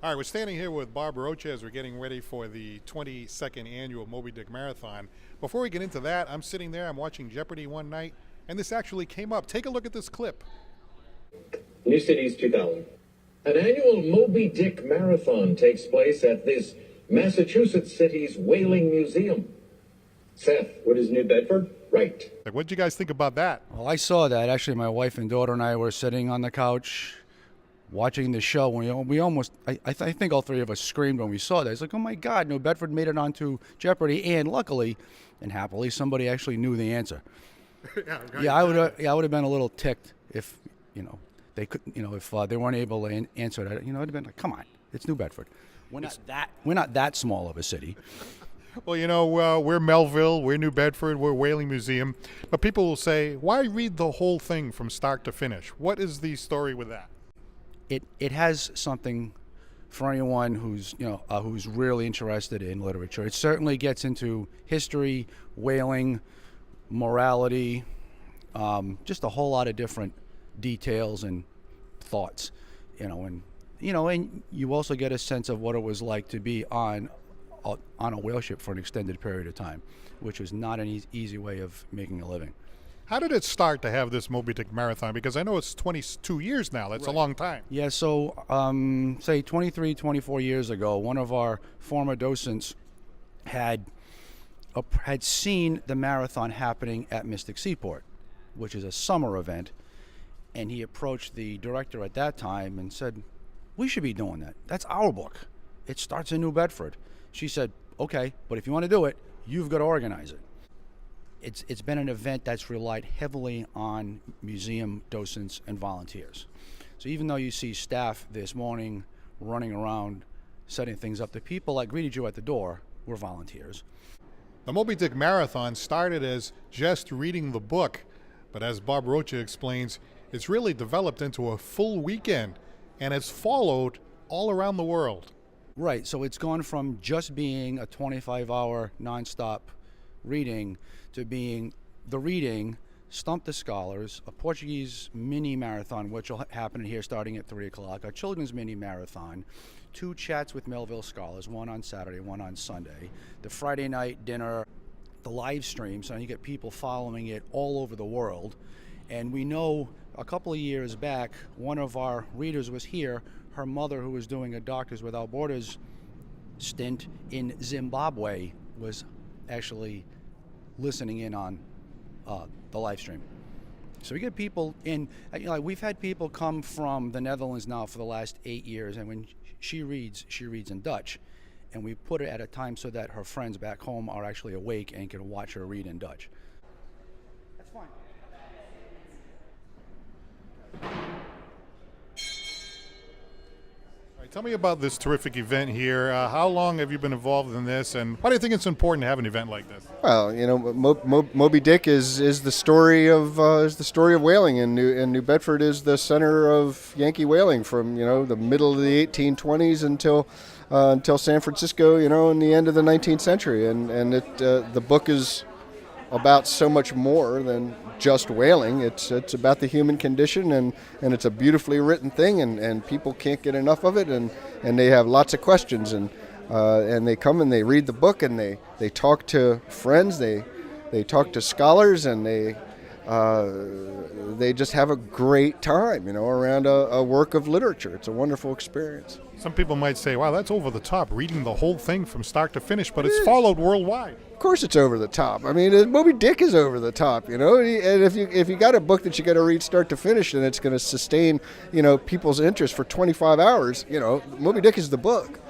All right, we're standing here with Bob Rocha as we're getting ready for the 22nd annual Moby Dick Marathon. Before we get into that, I'm sitting there, I'm watching Jeopardy one night, and this actually came up. Take a look at this clip. New Cities 2000. An annual Moby Dick Marathon takes place at this Massachusetts city's Whaling Museum. Seth, what is New Bedford? Right. Like, what did you guys think about that? Well, I saw that. Actually, my wife and daughter and I were sitting on the couch watching the show. We almost, I think all three of us screamed when we saw that. It's like, oh my God, New Bedford made it onto Jeopardy, and luckily and happily, somebody actually knew the answer. I would have been a little ticked if, they could, if they weren't able to answer that. It'd have been like, come on, it's New Bedford. We're not that small of a city. Well, we're Melville, we're New Bedford, we're Whaling Museum. But people will say, why read the whole thing from start to finish? What is the story with that? It has something for anyone who's really interested in literature. It certainly gets into history, whaling, morality, just a whole lot of different details and thoughts, and you also get a sense of what it was like to be on a whale ship for an extended period of time, which was not an easy way of making a living. How did it start to have this Moby Dick Marathon? Because I know it's 22 years now. That's right. A long time. Yeah, so say 23, 24 years ago, one of our former docents had seen the marathon happening at Mystic Seaport, which is a summer event, and he approached the director at that time and said, we should be doing that. That's our book. It starts in New Bedford. She said, okay, but if you want to do it, you've got to organize it. It's been an event that's relied heavily on museum docents and volunteers. So even though you see staff this morning running around setting things up, the people that greeted you at the door were volunteers. The Moby Dick Marathon started as just reading the book, but as Bob Rocha explains, it's really developed into a full weekend, and it's followed all around the world. Right, so it's gone from just being a 25-hour nonstop reading to being the reading, Stump the Scholars, a Portuguese mini marathon, which will happen here starting at 3 o'clock, a children's mini marathon, 2 chats with Melville scholars, one on Saturday, one on Sunday, the Friday night dinner, the live stream, so you get people following it all over the world. And we know a couple of years back, one of our readers was here. Her mother, who was doing a Doctors Without Borders stint in Zimbabwe, was actually listening in on the live stream. So we get people in, we've had people come from the Netherlands now for the last 8 years, and when she reads in Dutch, and we put it at a time so that her friends back home are actually awake and can watch her read in Dutch. That's fine. Tell me about this terrific event here. How long have you been involved in this, and why do you think it's important to have an event like this? Well, Moby Dick is the story of whaling, and New Bedford is the center of Yankee whaling from the middle of the 1820s until San Francisco, in the end of the 19th century, and the book is about so much more than just whaling. It's about the human condition, and it's a beautifully written thing, and people can't get enough of it, and they have lots of questions, and they come and they read the book, and they talk to friends, they talk to scholars, and they just have a great time, around a work of literature. It's a wonderful experience. Some people might say, wow, that's over the top, reading the whole thing from start to finish, but it's followed worldwide. Of course it's over the top. I mean, Moby Dick is over the top, and if you got a book that you got to read start to finish, and it's going to sustain, people's interest for 25 hours, Moby Dick is the book.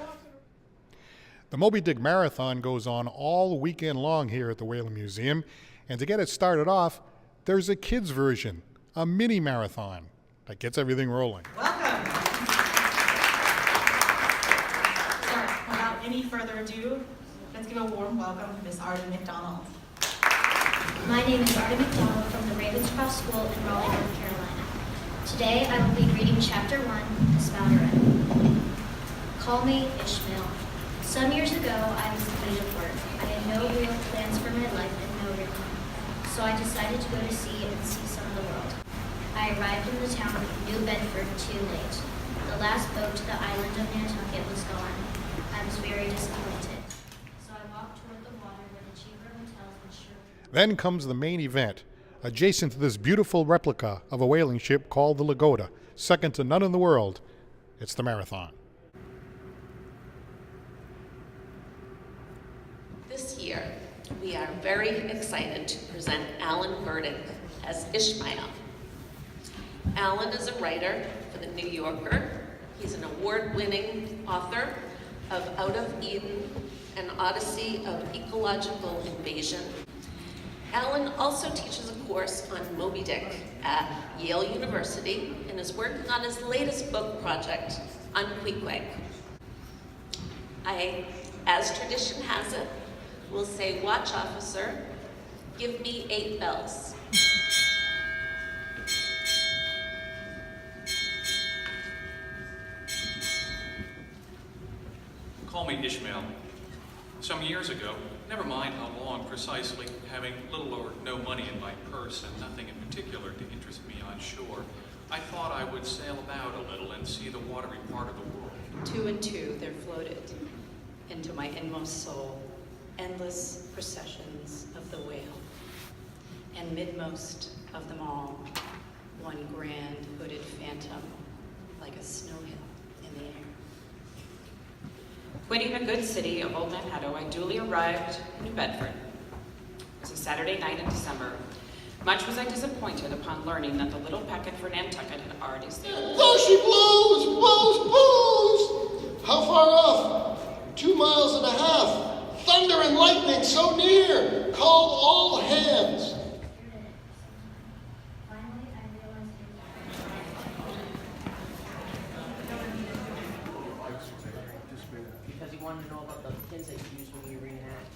The Moby Dick Marathon goes on all weekend long here at the Whaling Museum, and to get it started off, there's a kids version, a mini marathon that gets everything rolling. Welcome. So, without any further ado, let's give a warm welcome to Miss Arden McDonald. My name is Arden McDonald from the Ravenscroft School in Raleigh, North Carolina. Today I will be reading Chapter 1, The Spouterette. Call me Ishmael. Some years ago, I was depleted of work. I had no real plans for my life and no real home. So I decided to go to sea and see some of the world. I arrived in the town of New Bedford too late. The last boat to the island of Nantucket was Then comes the main event, adjacent to this beautiful replica of a whaling ship called the Lagoda, second to none in the world. It's the marathon. This year, we are very excited to present Alan Burdick as Ishmael. Alan is a writer for The New Yorker. He's an award-winning author of Out of Eden, An Odyssey of Ecological Invasion. Alan also teaches a course on Moby Dick at Yale University and is working on his latest book project on Queequeg. I, as tradition has it, will say, "Watch, officer, give me 8 bells." Call me Ishmael. Some years ago, never mind how long precisely, having little or no money in my purse and nothing in particular to interest me on shore, I thought I would sail about a little and see the watery part of the world. 2 and 2 there floated into my inmost soul endless processions of the whale, and midmost of them all, one grand hooded phantom like a snow hill in the air. Quitting the good city of Old Manhattan, I duly arrived in New Bedford. It was a Saturday night in December. Much was I disappointed upon learning that the little packet for Nantucket had already sailed. There she blows, blows, blows! How far off? 2 miles and a half. Thunder and lightning so near. Call all hands. Because he wanted to know about the pins that you use when you reenact.